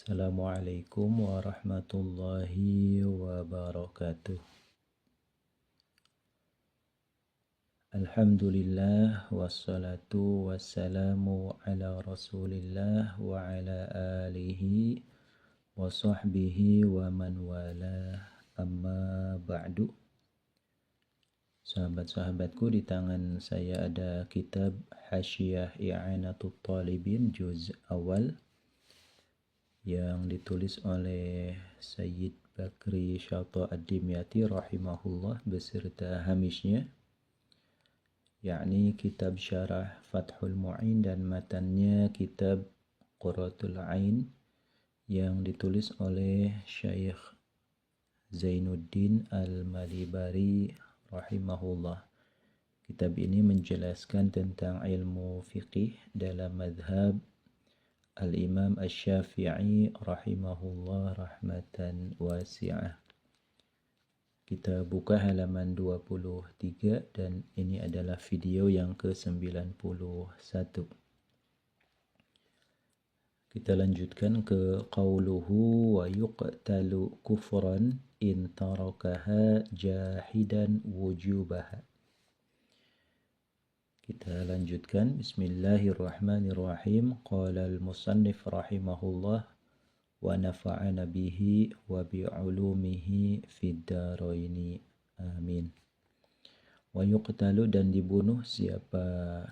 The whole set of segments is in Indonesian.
Assalamualaikum warahmatullahi wabarakatuh. Alhamdulillah wassalatu wassalamu ala rasulillah wa ala alihi wa sahbihi wa man wala amma ba'du. Sahabat-sahabatku, di tangan saya ada kitab Hasyiah I'anatul Talibin juz awal yang ditulis oleh Sayyid Bakri Syata Ad-Dimyati rahimahullah beserta hamisnya, yakni kitab Syarah Fathul Mu'in dan matannya kitab Qurratul Ain yang ditulis oleh Syekh Zainuddin Al-Malibari rahimahullah. Kitab ini menjelaskan tentang ilmu fiqih dalam madhab Al-Imam Asy-Syafi'i rahimahullah rahmatan wasi'ah. Kita buka halaman 23 dan ini adalah video yang ke-91. Kita lanjutkan ke qauluhu wa yuqtalu kufran in tarakaha jahidan wujubaha. Kita lanjutkan. Bismillahirrahmanirrahim. Qala al-musannif rahimahullah wa nafa'ana bihi wa bi'ulumihi fid daraini. Amin. Wa yuqtalu, dan dibunuh siapa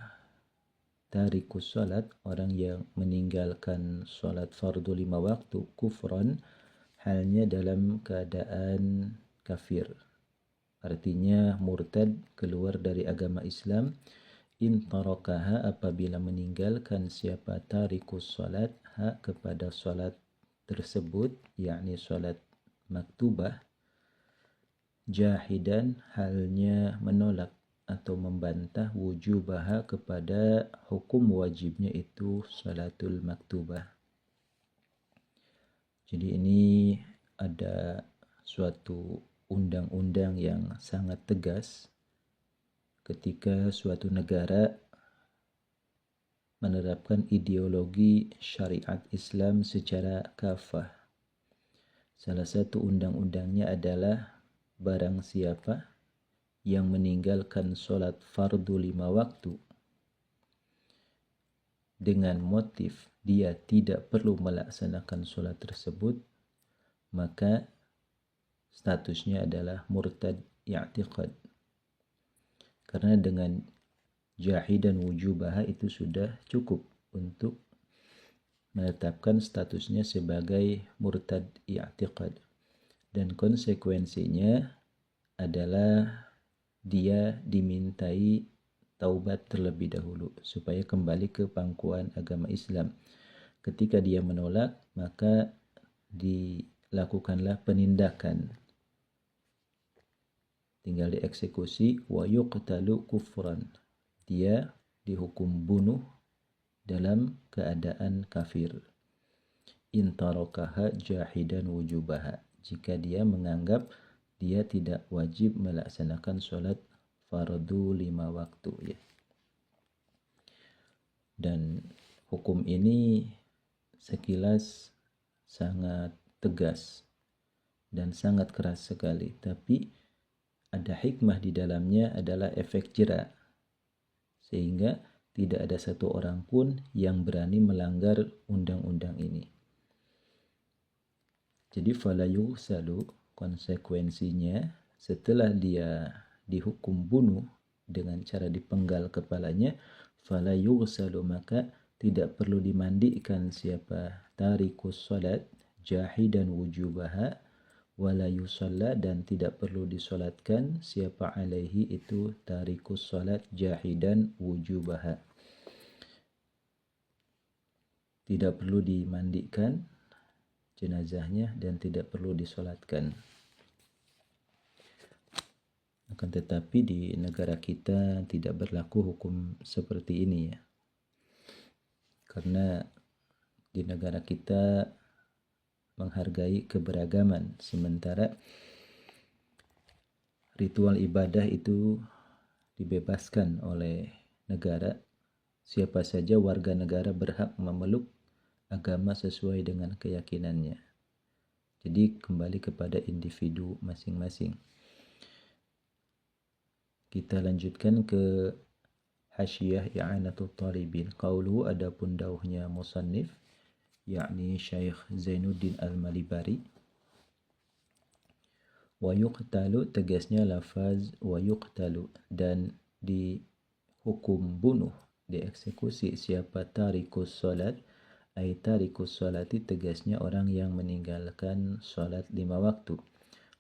tarikus salat, orang yang meninggalkan salat fardu 5 waktu, kufran, halnya dalam keadaan kafir. Artinya murtad, keluar dari agama Islam. In tarakaha, apabila meninggalkan siapa tarikus salat, hak kepada salat tersebut, yakni salat maktubah, jahidan, halnya menolak atau membantah wujubaha, kepada hukum wajibnya itu salatul maktubah. Jadi ini ada suatu undang-undang yang sangat tegas ketika suatu negara menerapkan ideologi syariat Islam secara kafah. Salah satu undang-undangnya adalah barang siapa yang meninggalkan sholat fardu 5 waktu dengan motif dia tidak perlu melaksanakan sholat tersebut, maka statusnya adalah murtad i'tiqad. Karena dengan jahidan wujubaha itu sudah cukup untuk menetapkan statusnya sebagai murtad i'tiqad. Dan konsekuensinya adalah dia dimintai taubat terlebih dahulu supaya kembali ke pangkuan agama Islam. Ketika dia menolak, maka dilakukanlah penindakan, tinggal dieksekusi. Wa yuqtalu kufran, dia dihukum bunuh dalam keadaan kafir. In tarakaha jahidan wujubaha, jika dia menganggap dia tidak wajib melaksanakan sholat fardu 5 waktu, ya. Dan hukum ini sekilas sangat tegas dan sangat keras sekali, tapi ada hikmah di dalamnya, adalah efek jera, sehingga tidak ada satu orang pun yang berani melanggar undang-undang ini. Jadi fala yughsalu, konsekuensinya setelah dia dihukum bunuh dengan cara dipenggal kepalanya, fala yughsalu, maka tidak perlu dimandikan siapa tarikus salat jahidan wujubaha, wala yusalla, dan tidak perlu disolatkan siapa alaihi itu tarikus salat jahidan wujubaha. Tidak perlu dimandikan jenazahnya dan tidak perlu disolatkan. Akan tetapi di negara kita tidak berlaku hukum seperti ini, ya. Karena di negara kita menghargai keberagaman, sementara ritual ibadah itu dibebaskan oleh negara. Siapa saja warga negara berhak memeluk agama sesuai dengan keyakinannya. Jadi kembali kepada individu masing-masing. Kita lanjutkan ke Hasyiyah I'anatul Talibin. Qauluhu, adapun dauhnya musannif, yakni Syekh Zainuddin Al-Malibari. Wa yuqtalu, tegasnya lafaz wa yuqtalu, dan dihukum bunuh, dieksekusi siapa tarikus salat, ay tarikus salati, tegasnya orang yang meninggalkan salat 5 waktu.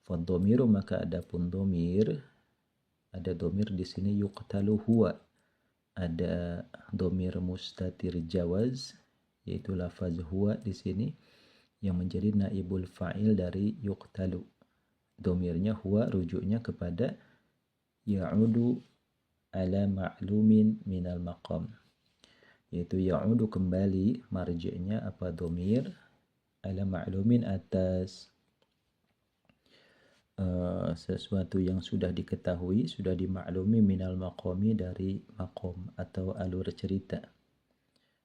Fadhomiru, maka adapun domir, ada domir di sini yuqtalu huwa, ada domir mustatir jawaz, yaitu lafaz huwa di sini yang menjadi naibul fa'il dari yuqtalu. Domirnya huwa, rujuknya kepada ya'udu ala ma'lumin minal maqam, yaitu ya'udu kembali, marji'nya apa domir, ala ma'lumin atas sesuatu yang sudah diketahui, sudah dimaklumi, minal maqami dari maqam atau alur cerita.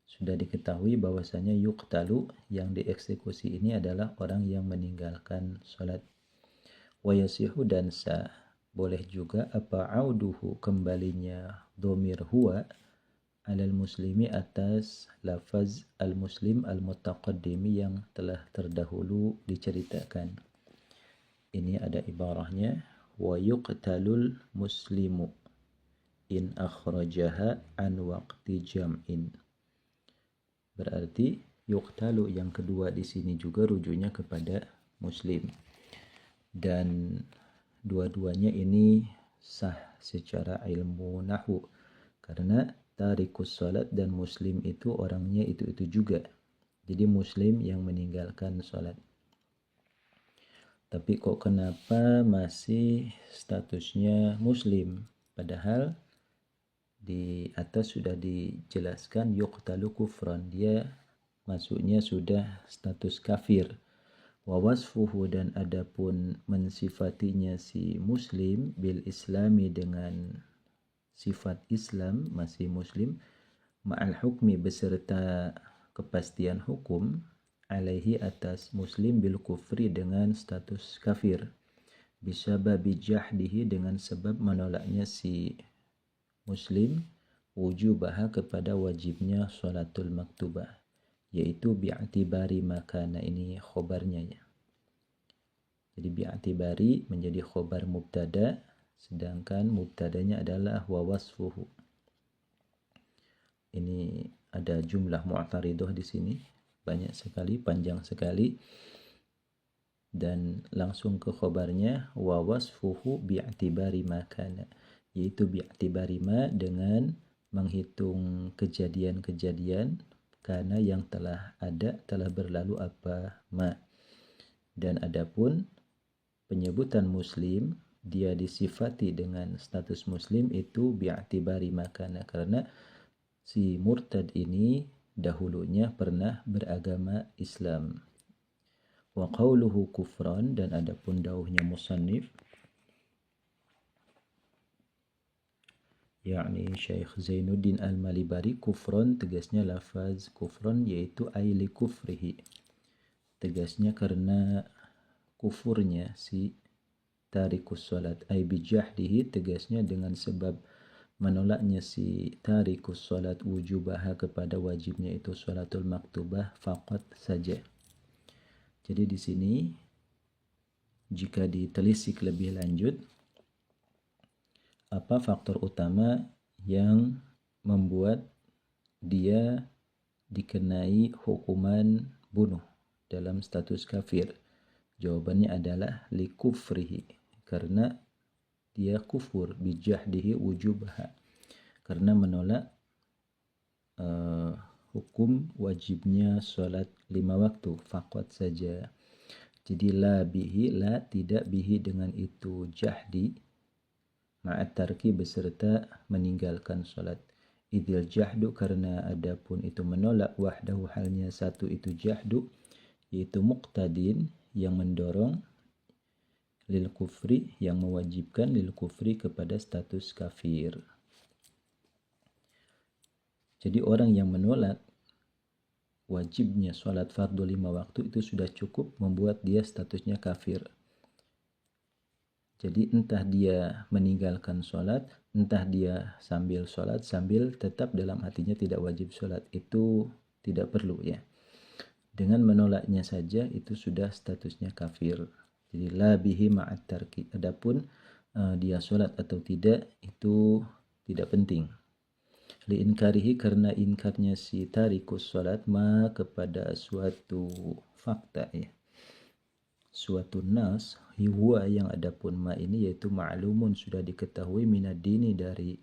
Sudah diketahui bahwasanya yuqtalu, yang dieksekusi ini adalah orang yang meninggalkan salat. Wa yasihu, dan sah, boleh juga apa auduhu, kembalinya domir huwa, alal muslimi, atas lafaz al-muslim al-mutaqaddimi yang telah terdahulu diceritakan. Ini ada ibarahnya, wa yuqtalul muslimu in akhrajaha an waqti jam'in. Berarti yuqtalu yang kedua di sini juga rujuknya kepada muslim, dan dua-duanya ini sah secara ilmu nahwu, karena tarikus salat dan muslim itu orangnya itu juga. Jadi muslim yang meninggalkan salat. Tapi kok kenapa masih statusnya muslim? Padahal di atas sudah dijelaskan yuqtalu kufran, dia masuknya sudah status kafir. Wa wasfuhu, dan adapun mensifatinya si muslim bil islami, dengan sifat Islam, masih muslim, ma'al hukmi, beserta kepastian hukum, alaihi, atas muslim, bil kufri, dengan status kafir, bisababi jahdihi, dengan sebab menolaknya si muslim, wujubaha, kepada wajibnya sholatul maktubah, yaitu bi'atibari makana, ini khobarnya ya. Jadi bi'atibari menjadi khobar mubtada, sedangkan mubtadanya adalah wa wasfuhu. Ini ada jumlah mu'taridah di sini, banyak sekali, panjang sekali, dan langsung ke khobarnya wa wasfuhu bi'atibari makana, yaitu bi'atibari ma, dengan menghitung kejadian-kejadian karena yang telah ada, telah berlalu apa ma. Dan adapun penyebutan muslim, dia disifati dengan status muslim itu bi'atibari makana, karena si murtad ini dahulunya pernah beragama Islam. Wa qawluhu kufran, dan adapun dauhnya musannif, yakni Syekh Zainuddin Al-Malibari, kufran, tegasnya lafaz kufran, yaitu aili kufrihi, tegasnya karena kufurnya si tarikus salat, ay bijahdihi, tegasnya dengan sebab menolaknya si tarikus salat wujubaha, kepada wajibnya itu salatul maktubah, faqat saja. Jadi di sini jika ditelisik lebih lanjut, apa faktor utama yang membuat dia dikenai hukuman bunuh dalam status kafir? Jawabannya adalah likufrihi, karena dia kufur, bijahdihi wujubaha, karena menolak hukum wajibnya sholat 5 waktu, faqat saja. Jadi la bihi, la tidak bihi dengan itu jahdi, ma'at tarki, beserta meninggalkan sholat. Idil jahdu, karena adapun itu menolak, wahdahu, halnya satu itu jahdu, yaitu muqtadin, yang mendorong, lil kufri, yang mewajibkan, lil kufri, kepada status kafir. Jadi orang yang menolak wajibnya sholat fardu 5 waktu itu sudah cukup membuat dia statusnya kafir. Jadi entah dia meninggalkan sholat, entah dia sambil sholat, sambil tetap dalam hatinya tidak wajib sholat, itu tidak perlu ya. Dengan menolaknya saja itu sudah statusnya kafir. Jadi la bihi ma'at tarki. Adapun dia sholat atau tidak itu tidak penting. Liinkarihi, karena inkarnya si tarikus sholat ma kepada suatu fakta ya, suatu nas, huwa yang adapun ma ini yaitu ma'lumun sudah diketahui minad dini dari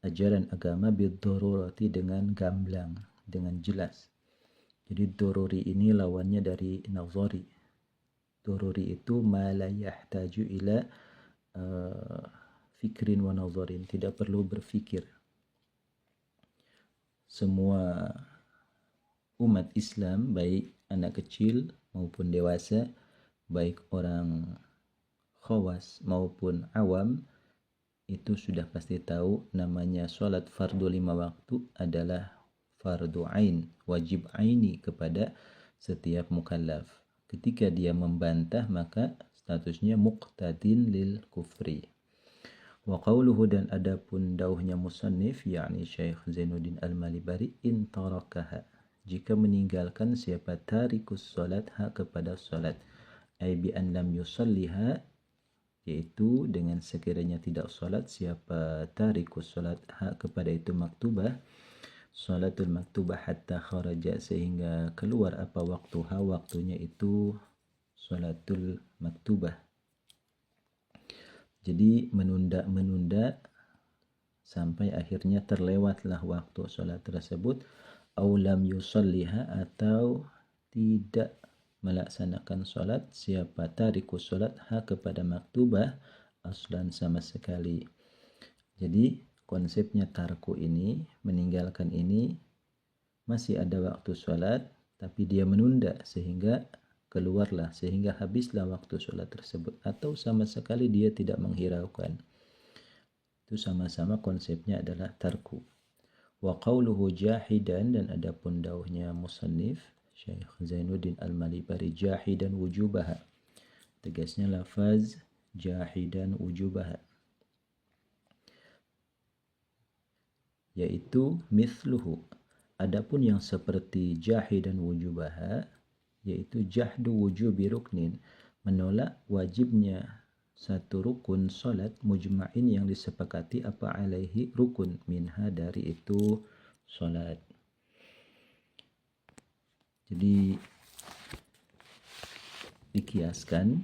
ajaran agama bid-darurati dengan gamblang, dengan jelas. Jadi doruri ini lawannya dari nazari. Doruri itu ma la yahtaju ila fikrin wa nazarin, tidak perlu berfikir. Semua umat Islam, baik anak kecil maupun dewasa, baik orang khawas maupun awam, itu sudah pasti tahu namanya sholat fardu 5 waktu adalah fardu ain, wajib aini kepada setiap mukallaf. Ketika dia membantah maka statusnya muqtadin lil kufri. Wa qawluhu, dan adapun dauhnya musannif yakni Syekh Zainuddin Al-Malibari, in tarakaha, jika meninggalkan siapa tarikus salat hak kepada salat, ai bi an lam yusalliha, yaitu dengan sekiranya tidak salat siapa tarikus salat hak kepada itu maktubah, salatul maktubah hatta kharaja, sehingga keluar apa waktuha, waktunya itu salatul maktubah. Jadi menunda sampai akhirnya terlewatlah waktu sholat tersebut, au lam yusalliha, atau tidak melaksanakan sholat siapa tarikus sholat hak kepada maktubah aslan sama sekali. Jadi konsepnya tarku ini, meninggalkan ini, masih ada waktu sholat tapi dia menunda sehingga keluarlah, sehingga habislah waktu sholat tersebut, atau sama sekali dia tidak menghiraukan. Itu sama-sama konsepnya adalah tarku. Wa qawluhu jahidan, dan adapun dauhnya musannif Syekh Zainuddin Al-Malibari, jahidan wujubaha, tegasnya lafaz jahidan wujubaha, yaitu mithluhu, adapun yang seperti jahidan wujubaha, yaitu jahdu wujubi ruknin, menolak wajibnya satu rukun salat mujma'in yang disepakati apa alaihi rukun minha dari itu salat. Jadi dikiaskan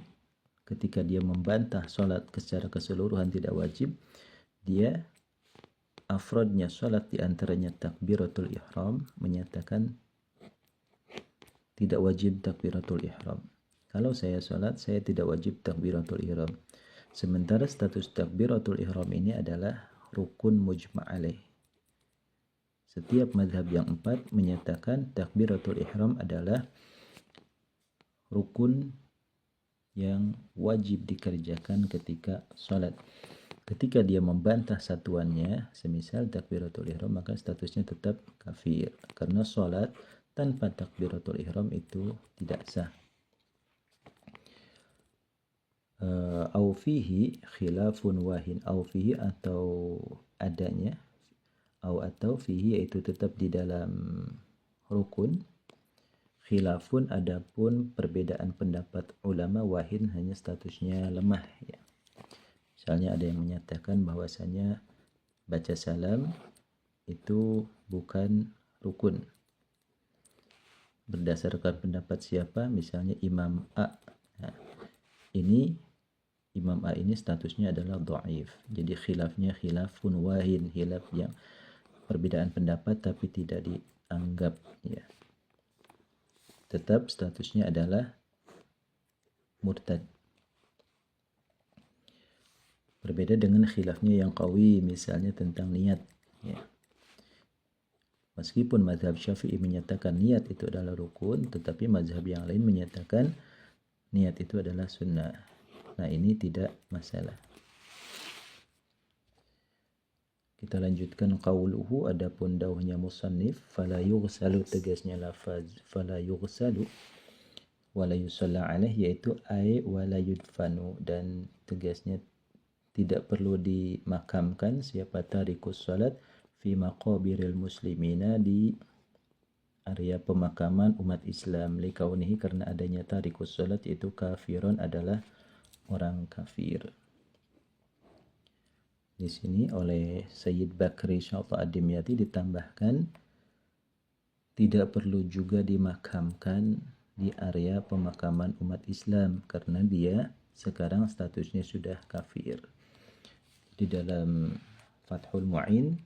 ketika dia membantah salat secara keseluruhan tidak wajib, dia afrodnya salat diantaranya takbiratul ihram, menyatakan tidak wajib takbiratul ihram. Kalau saya salat, saya tidak wajib takbiratul ihram. Sementara status takbiratul ihram ini adalah rukun mujma' alaih. Setiap mazhab yang 4 menyatakan takbiratul ihram adalah rukun yang wajib dikerjakan ketika salat. Ketika dia membantah satuannya, semisal takbiratul ihram, maka statusnya tetap kafir, karena salat tanpa takbiratul ihram itu tidak sah. Au fihi khilafun wahin, au fihi atau adanya, atau fihi yaitu tetap di dalam rukun, khilafun adapun perbedaan pendapat ulama, wahin hanya statusnya lemah ya. Misalnya ada yang menyatakan bahwasanya baca salam itu bukan rukun. Berdasarkan pendapat siapa? Misalnya Imam A. Nah, ini Imam A ini statusnya adalah dhaif. Jadi khilafnya khilafun wahin, khilaf yang perbedaan pendapat tapi tidak dianggap ya. Tetap statusnya adalah murtad. Berbeda dengan khilafnya yang qawi, misalnya tentang niat ya. Meskipun mazhab Syafi'i menyatakan niat itu adalah rukun, tetapi mazhab yang lain menyatakan niat itu adalah sunnah. Nah, ini tidak masalah. Kita lanjutkan qauluhu, adapun dawuhnya musannif, fala yughsalu, tegasnya lafaz fala yughsalu, wala yusalla alaih, yaitu ay wala yudfanu, dan tegasnya tidak perlu dimakamkan siapa tarikus salat fi maqabiril muslimina, di area pemakaman umat Islam, likaunihi, karena adanya tarikus salat, yaitu kafirun, adalah orang kafir. Di sini oleh Sayyid Bakri Syata Ad-Dimyati ditambahkan tidak perlu juga dimakamkan di area pemakaman umat Islam karena dia sekarang statusnya sudah kafir. Di dalam Fathul Mu'in,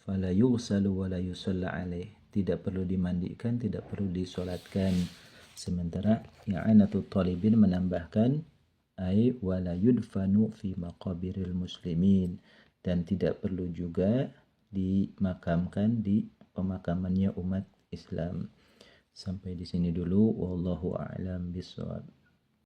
fala yughsalu wa la yusalla alaih, tidak perlu dimandikan, tidak perlu disolatkan. Sementara I'anatul Talibin menambahkan ay wala yudfanu fi maqabiril muslimin, dan tidak perlu juga dimakamkan di pemakamannya umat Islam. Sampai di sini dulu, wallahu a'lam bishawab.